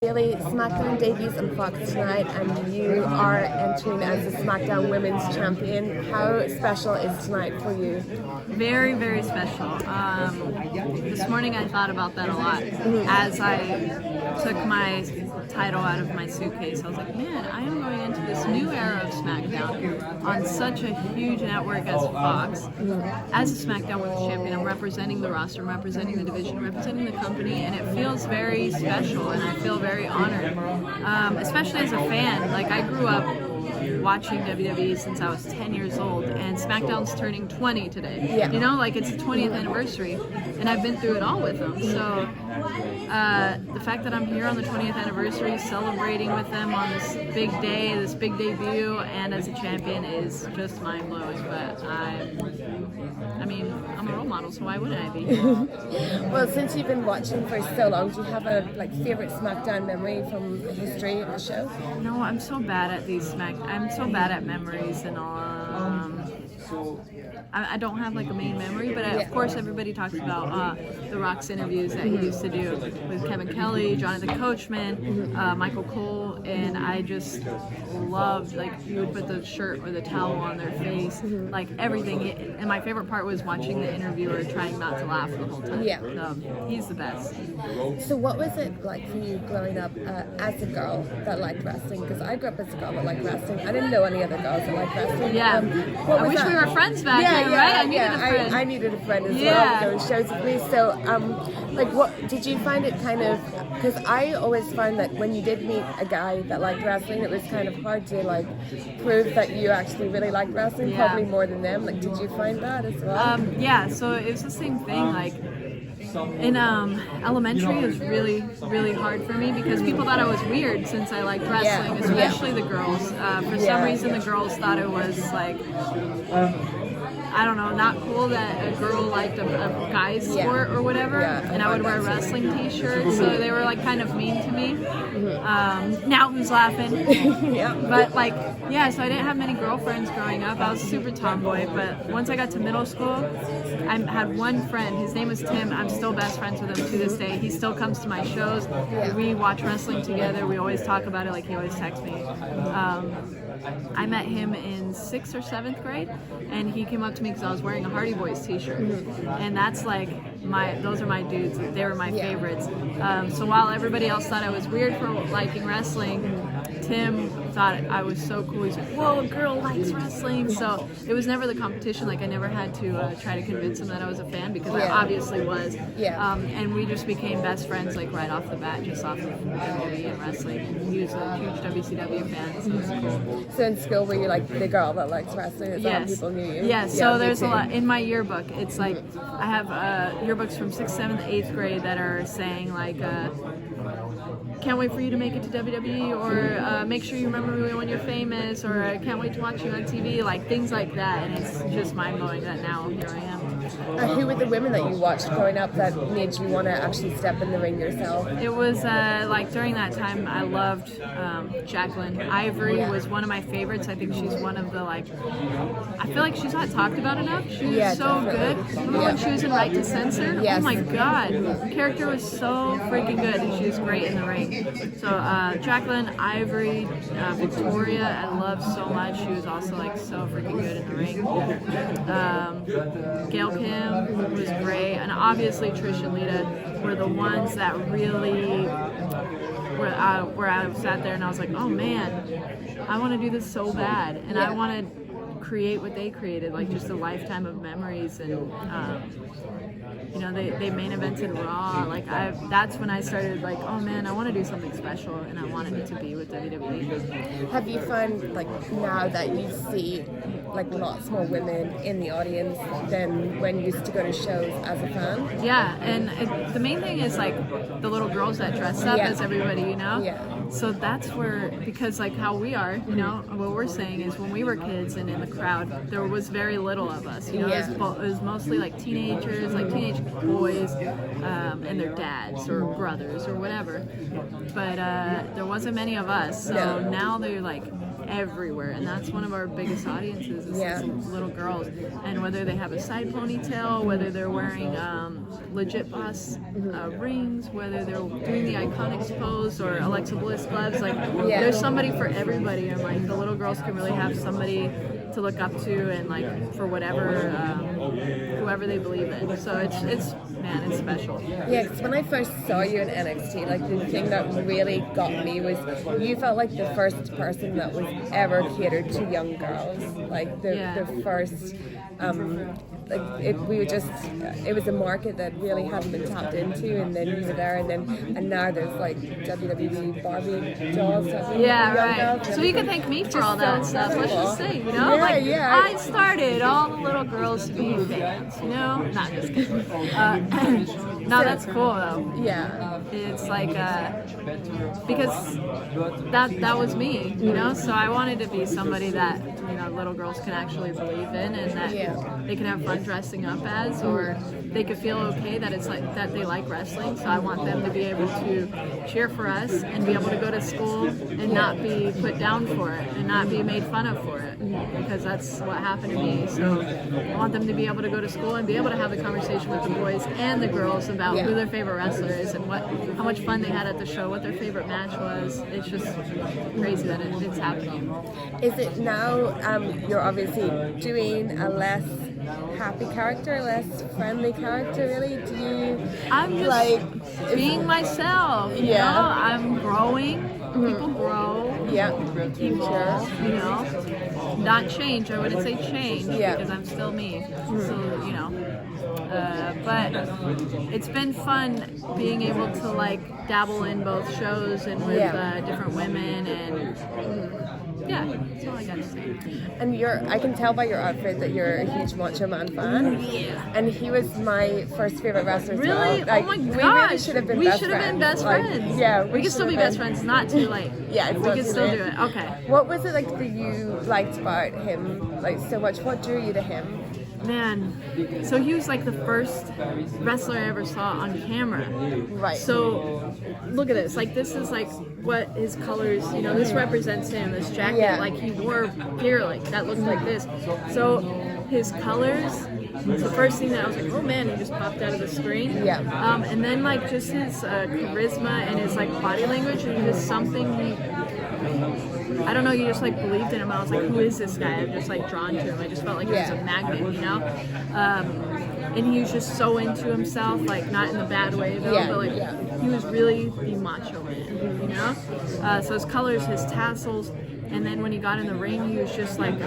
Bayley, SmackDown debuts on Fox tonight, and you are entering as the SmackDown Women's Champion. How special is tonight for you? Very, very special. This morning I thought about that a lot. As I took my title out of my suitcase, I was like, man, I am going into this new era of SmackDown on such a huge network as Fox. As a SmackDown Women's Champion, I'm representing the roster, I'm representing the division, representing the company, and it feels very special, and I feel very honored, especially as a fan. Like, I grew up watching WWE since I was 10 years old, and SmackDown's turning 20 today. Yeah. You know, like, it's the 20th anniversary, and I've been through it all with them. So the fact that I'm here on the 20th anniversary, celebrating with them on this big day, this big debut, and as a champion is just mind-blowing. But I'm a role model, so why wouldn't I be? Well, since you've been watching for so long, do you have a favorite SmackDown memory from the history of the show? No, I'm so bad at I'm so bad at memories and all. I don't have like a main memory, but of course everybody talks about the Rock's interviews that he used to do with Kevin Kelly, Jonathan Coachman, Michael Cole, and I just loved, like, he would put the shirt or the towel on their face, like everything. And my favorite part was watching the interviewer trying not to laugh the whole time. Yeah. He's the best. So what was it like for you growing up as a girl that liked wrestling? Because I grew up as a girl that liked wrestling. I didn't know any other girls that liked wrestling. Yeah. I wish we were friends back then, right? I needed a friend. I needed a friend as well going shows with me. So, what did you find it kind of? Because I always found that when you did meet a guy that liked wrestling, it was kind of hard to prove that you actually really liked wrestling, probably more than them. Like, did you find that as well? Yeah. So it was the same thing. Like, in elementary, it was really, really hard for me because people thought I was weird since I liked wrestling, especially the girls. For some reason, the girls thought it was like, I don't know, not cool that a girl liked a guy's sport or whatever, and I would wear wrestling t-shirts, so they were like kind of mean to me. Now who's laughing? But so I didn't have many girlfriends growing up. I was a super tomboy, but once I got to middle school, I had one friend. His name was Tim. I'm still best friends with him to this day. He still comes to my shows. We watch wrestling together. We always talk about it. Like, he always texts me. I met him in 6th or 7th grade, and he came up to me because I was wearing a Hardy Boys t-shirt, and that's like those are my dudes. They were my favorites. So while everybody else thought I was weird for liking wrestling, Tim thought I was so cool. He's like, whoa, a girl likes wrestling. So it was never the competition. Like, I never had to try to convince him that I was a fan, because I obviously was. And we just became best friends, like, right off the bat, just off of WWE and wrestling. He was a huge WCW fan, so it was cool. So in school, were you like the girl that likes wrestling? Is that how people knew you? Yes. So there's a lot in my yearbook. It's like I have yearbooks from 6th, 7th, 8th grade that are saying like, can't wait for you to make it to WWE, or make sure you remember me when you're famous, or I can't wait to watch you on TV, like things like that. And it's just mind-blowing that now here I am. Who were the women that you watched growing up that made you want to actually step in the ring yourself? It was like during that time I loved Jacqueline. Ivory was one of my favorites. I think she's one of the, like, I feel like she's not talked about enough. She was so good. Remember when she was in Right to Censor? Oh my god, the character was so freaking good, and she was great in the ring. So Jacqueline, Ivory, Victoria, I loved so much. She was also like so freaking good in the ring. Gail Kim was great, and obviously Trish and Lita were the ones that really where I sat there and I was like, oh man, I want to do this so bad, and I want to create what they created, like just a lifetime of memories. And they main evented Raw. Like, that's when I started like, oh man, I want to do something special, and I wanted it to be with WWE. Have you found, like, now that you see like lots more women in the audience than when you used to go to shows as a fan? Yeah, and the main thing is like the little girls that dress up as everybody, So that's where, because like how we are, what we're saying is when we were kids and in the crowd, there was very little of us. It was mostly like teenagers, like teenage boys, and their dads or brothers or whatever. But there wasn't many of us. So now they're like, everywhere, and that's one of our biggest audiences is Yeah. these little girls. And whether they have a side ponytail, whether they're wearing legit boss rings, whether they're doing the Iconics pose or Alexa Bliss gloves, like there's somebody for everybody, and like the little girls can really have somebody to look up to, and like for whatever whoever they believe in. So it's special. Yeah, because when I first saw you in NXT, like the thing that really got me was you felt like the first person that was ever catered to young girls. Like the first, it was a market that really hadn't been tapped into, and then you were there, and now there's like WWE Barbie dolls. Yeah, right. So you can thank me for all that stuff. Let's just say, I started all the little girls to be fans. Not just kidding. No, that's cool though. Yeah. It's like because that was me, So I wanted to be somebody that little girls can actually believe in, and that they can have fun dressing up as, or they could feel okay that it's like that they like wrestling. So I want them to be able to cheer for us and be able to go to school and not be put down for it and not be made fun of for it, because that's what happened to me. So I want them to be able to go to school and be able to have a conversation with the boys and the girls about who their favorite wrestler is and how much fun they had at the show, what their favorite match was. It's just crazy that it's happening. Is it now? You're obviously doing a less happy character, less friendly character. Really, do you? I'm just being myself. I'm growing. People grow. Yeah. Evolve. Not change. I wouldn't say change because I'm still me. So but it's been fun being able to like dabble in both shows and with different women, and that's all I got to say. And I can tell by your outfit that you're a huge Macho Man fan. Yeah. And he was my first favorite wrestler. Really? Like, oh my gosh. We really should have been best friends. Yeah. We can still be best friends. Not too late. Yeah, we can still do it. Okay. What was it like that you liked about him like so much? What drew you to him? Man, so he was like the first wrestler I ever saw on camera. Right. So look at this. Like this is like what his colors, this represents him. This jacket, like he wore gear like that looked like this. So his colors was the first thing that I was like, oh man, he just popped out of the screen. Yeah. And then like just his charisma and his like body language and just something I don't know, you just like believed in him. I was like, who is this guy? I'm just like drawn to him. I just felt like he was a magnet, and he was just so into himself, like not in the bad way though, but like he was really the macho man, so his colors, his tassels, and then when he got in the ring, he was just like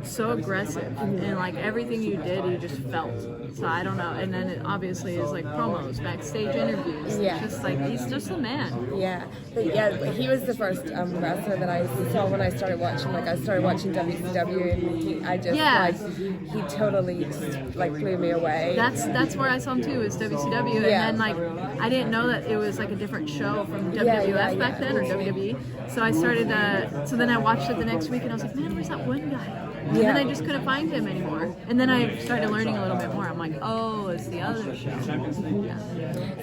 so aggressive, and like everything you did, you just felt. So I don't know. And then it obviously is like promos, backstage interviews. It's just like he's just a man. Yeah, but he was the first wrestler that I saw when I started watching. Like I started watching WCW, and he totally just like blew me away. That's where I saw him too. Was WCW, and then like I didn't know that it was like a different show from WWF back then or WWE. So I started. So then I watched it the next week, and I was like, man, where's that one guy? And then I just couldn't find him anymore. And then I started learning a little bit more. I'm like, oh, it's the other show.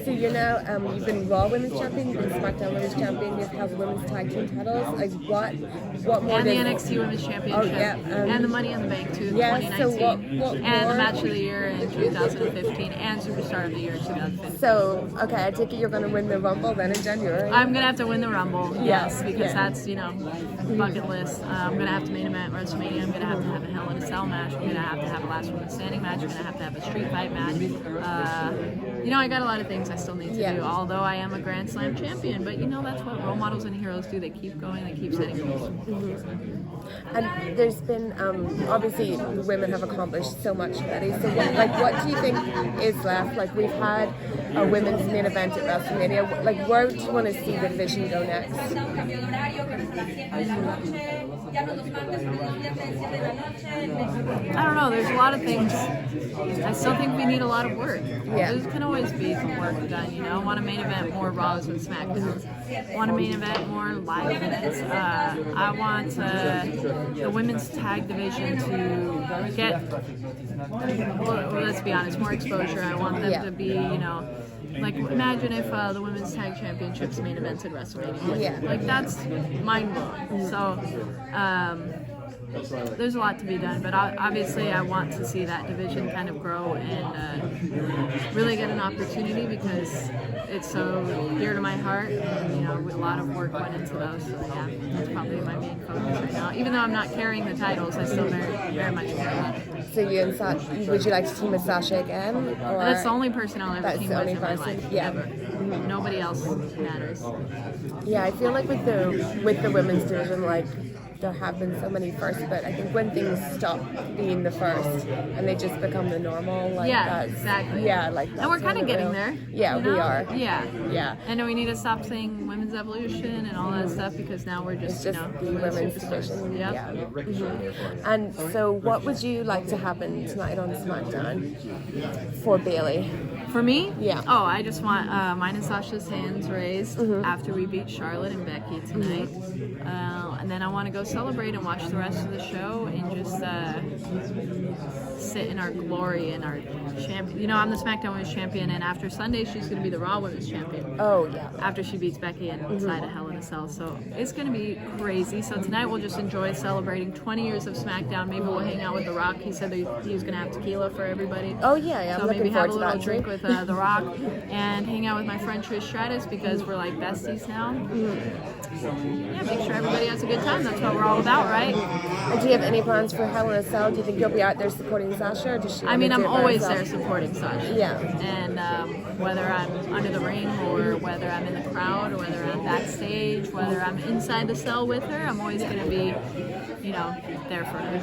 So you're now, you've been Raw Women's Champion, you've been SmackDown Women's Champion, you've held Women's Tag Team titles. Like what more? And the NXT Women's Championship. And the Money in the Bank too, 2019. So what and the Match of the Year in 2015, and Superstar of the Year in 2015. So, okay, I take it you're going to win the Rumble then in January. I'm going to have to win the Rumble, yes, because that's, bucket list. I'm going to have to main event WrestleMania. I'm going to have a Hell in a Cell match. I'm going to have a Last Woman Standing match. I'm going to have a street fight match. I got a lot of things I still need to do, although I am a Grand Slam champion. But that's what role models and heroes do. They keep going, they keep setting goals. And there's been, obviously, women have accomplished so much already. So what do you think is left? Like, we've had a women's main event at WrestleMania. Like, where do you want to see the division go next? I don't know. There's a lot of things. I still think we need a lot of work. There's kind of always be the work done, you know. Want to main event more Raws and SmackDowns. Want to main event more live events. I want the women's tag division to get, well, let's be honest, more exposure. I want them to be, you know, like, imagine if the women's tag championships main events at WrestleMania. Yeah. Like, that's mind-blowing. So, there's a lot to be done, but obviously I want to see that division kind of grow and really get an opportunity because it's so dear to my heart, and you know, a lot of work went into those. So yeah, that's probably my main focus right now. Even though I'm not carrying the titles, I still very much care about it. So you and Sasha, would you like to team with Sasha again? Or That's the only person I'll ever team with in my life. Yeah. Ever. Nobody else matters. Yeah, I feel like with the women's division, like, there have been so many firsts, but I think when things stop being the first and they just become the normal, like exactly. Yeah, like and we're kind of getting there. Yeah, you know? we are. Yeah. And we need to stop saying women's evolution and all that stuff because now we're just, it's just the women's division. Yep. Yeah. Mm-hmm. And so, what would you like to happen tonight on SmackDown for Bayley? For me? Yeah. Oh, I just want mine and Sasha's hands raised after we beat Charlotte and Becky tonight. And then I want to go celebrate and watch the rest of the show and just sit in our glory and our champion. You know, I'm the SmackDown Women's Champion, and after Sunday, she's going to be the Raw Women's Champion. Oh, yeah. After she beats Becky inside a Hell in a Cell. So it's going to be crazy. So tonight we'll just enjoy celebrating 20 years of SmackDown. Maybe we'll hang out with The Rock. He said that he was going to have tequila for everybody. Oh, yeah. So I'm maybe looking have a forward to little that drink with The Rock and hang out with my friend Trish Stratus because we're like besties now. Yeah, make sure everybody has a good time. That's what we're all about, right? And do you have any plans for Hell in a Cell? Do you think you'll be out there supporting Sasha? Or does she I mean, I'm do it by always herself? there supporting Sasha. Yeah. And whether I'm under the ring or whether I'm in the crowd or whether I'm backstage, whether I'm inside the cell with her, I'm always going to be, you know, there for her.